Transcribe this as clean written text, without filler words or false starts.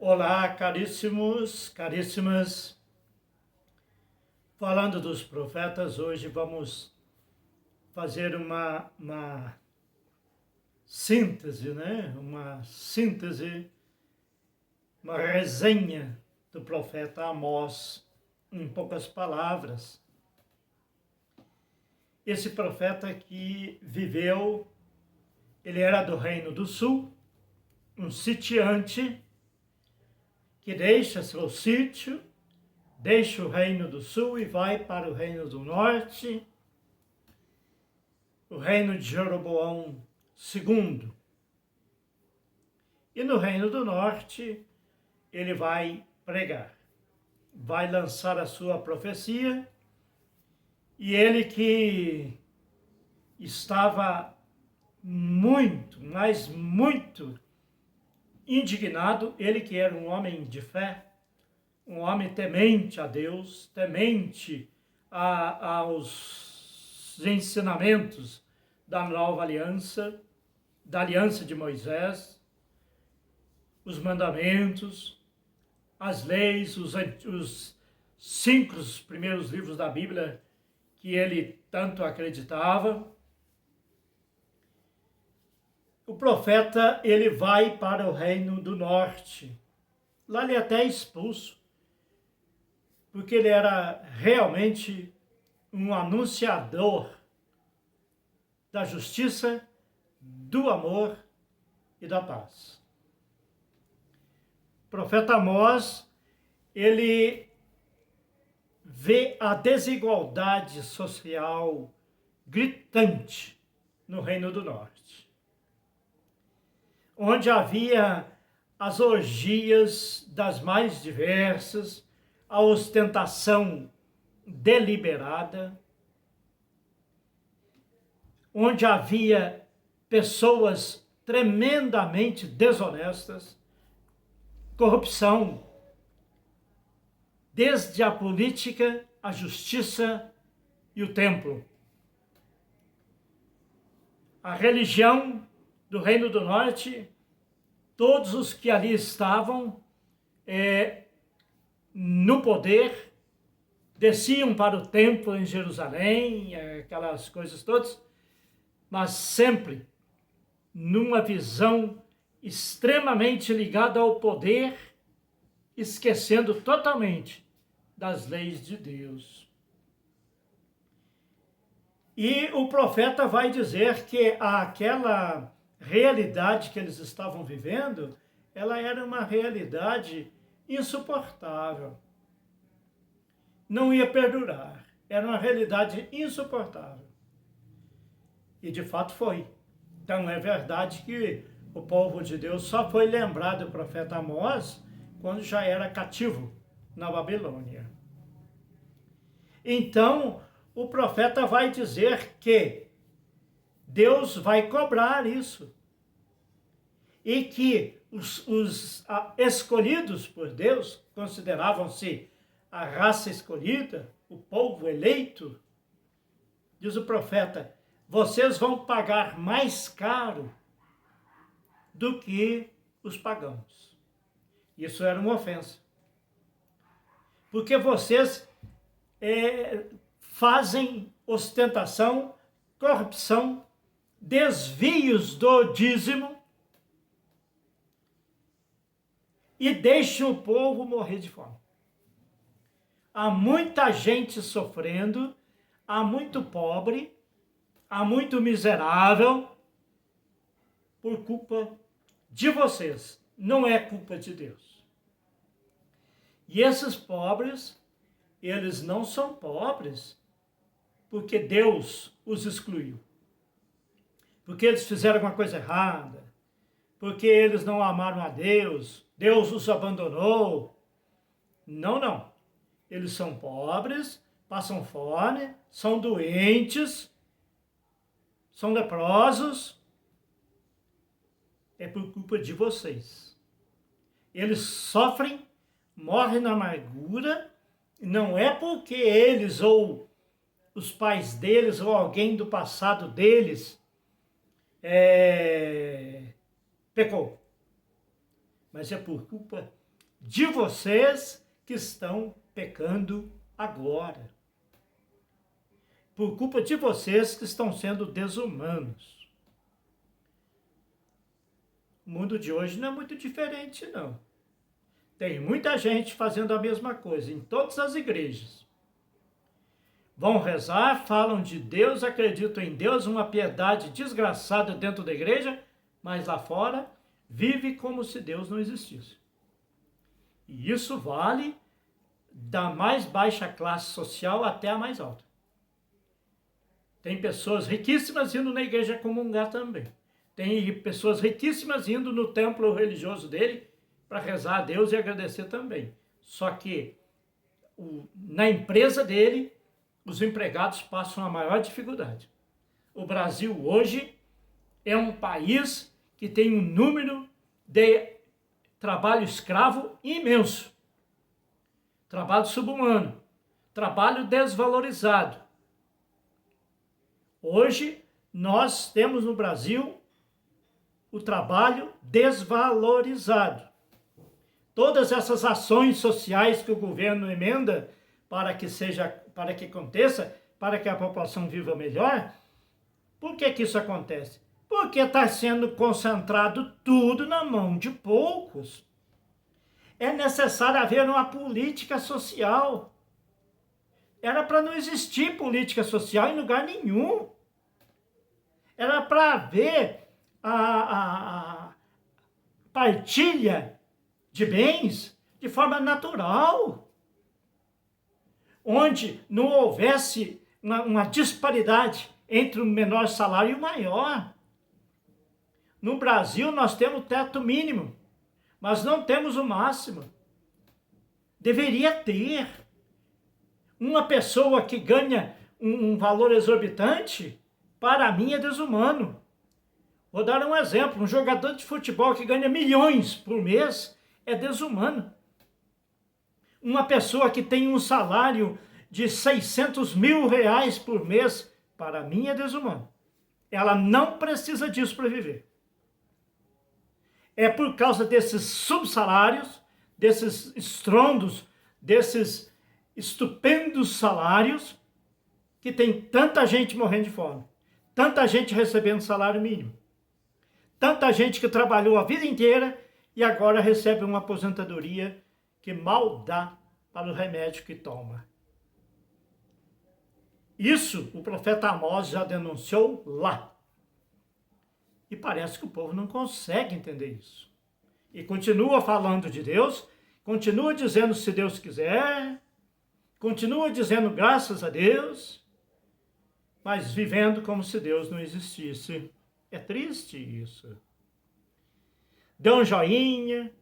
Olá, caríssimos, caríssimas. Falando dos profetas, hoje vamos fazer uma síntese, Uma síntese, uma resenha do profeta Amós, em poucas palavras. Esse profeta que viveu, ele era do Reino do Sul, um sitiante, que deixa seu sítio, deixa o Reino do Sul e vai para o Reino do Norte, o reino de Jeroboão II. E no Reino do Norte, ele vai pregar, vai lançar a sua profecia, e ele que estava muito, mas muito indignado, ele que era um homem de fé, um homem temente a Deus, temente aos ensinamentos da nova aliança, da aliança de Moisés, os mandamentos, as leis, os 5 primeiros livros da Bíblia que ele tanto acreditava. O profeta, ele vai para o Reino do Norte. Lá ele até é expulso, porque ele era realmente um anunciador da justiça, do amor e da paz. O profeta Amós, ele vê a desigualdade social gritante no Reino do Norte, onde havia as orgias das mais diversas, a ostentação deliberada, onde havia pessoas tremendamente desonestas, corrupção, desde a política, a justiça e o templo. A religião do Reino do Norte, todos os que ali estavam no poder, desciam para o templo em Jerusalém, aquelas coisas todas, mas sempre numa visão extremamente ligada ao poder, esquecendo totalmente das leis de Deus. E o profeta vai dizer que aquela realidade que eles estavam vivendo, ela era uma realidade insuportável. Não ia perdurar. Era uma realidade insuportável. E de fato foi. Então é verdade que o povo de Deus só foi lembrado do profeta Amós quando já era cativo na Babilônia. Então o profeta vai dizer que Deus vai cobrar isso. E que os escolhidos por Deus, consideravam-se a raça escolhida, o povo eleito, diz o profeta, vocês vão pagar mais caro do que os pagãos. Isso era uma ofensa. Porque vocês fazem ostentação, corrupção, desvios do dízimo e deixam o povo morrer de fome. Há muita gente sofrendo, há muito pobre, há muito miserável por culpa de vocês, não é culpa de Deus. E esses pobres, eles não são pobres porque Deus os excluiu, porque eles fizeram alguma coisa errada, porque eles não amaram a Deus, Deus os abandonou. Não, não. Eles são pobres, passam fome, são doentes, são leprosos. É por culpa de vocês. Eles sofrem, morrem na amargura, não é porque eles ou os pais deles ou alguém do passado deles pecou. Mas é por culpa de vocês que estão pecando agora. Por culpa de vocês que estão sendo desumanos. O mundo de hoje não é muito diferente, não. Tem muita gente fazendo a mesma coisa em todas as igrejas. Vão rezar, falam de Deus, acreditam em Deus, uma piedade desgraçada dentro da igreja, mas lá fora vive como se Deus não existisse. E isso vale da mais baixa classe social até a mais alta. Tem pessoas riquíssimas indo na igreja comungar também. Tem pessoas riquíssimas indo no templo religioso dele para rezar a Deus e agradecer também. Só que na empresa dele, os empregados passam a maior dificuldade. O Brasil hoje é um país que tem um número de trabalho escravo imenso. Trabalho subhumano. Trabalho desvalorizado. Hoje, nós temos no Brasil o trabalho desvalorizado. Todas essas ações sociais que o governo emenda para que aconteça, para que a população viva melhor, por que isso acontece? Porque está sendo concentrado tudo na mão de poucos. É necessário haver uma política social. Era para não existir política social em lugar nenhum. Era para haver a partilha de bens de forma natural, onde não houvesse uma disparidade entre o menor salário e o maior. No Brasil, nós temos o teto mínimo, mas não temos o máximo. Deveria ter. Uma pessoa que ganha um valor exorbitante, para mim é desumano. Vou dar um exemplo, um jogador de futebol que ganha milhões por mês é desumano. Uma pessoa que tem um salário de 600 mil reais por mês, para mim é desumano. Ela não precisa disso para viver. É por causa desses subsalários, desses estrondos, desses estupendos salários, que tem tanta gente morrendo de fome, tanta gente recebendo salário mínimo, tanta gente que trabalhou a vida inteira e agora recebe uma aposentadoria que mal dá para o remédio que toma. Isso o profeta Amós já denunciou lá. E parece que o povo não consegue entender isso. E continua falando de Deus, continua dizendo se Deus quiser, continua dizendo graças a Deus, mas vivendo como se Deus não existisse. É triste isso. Dê um joinha,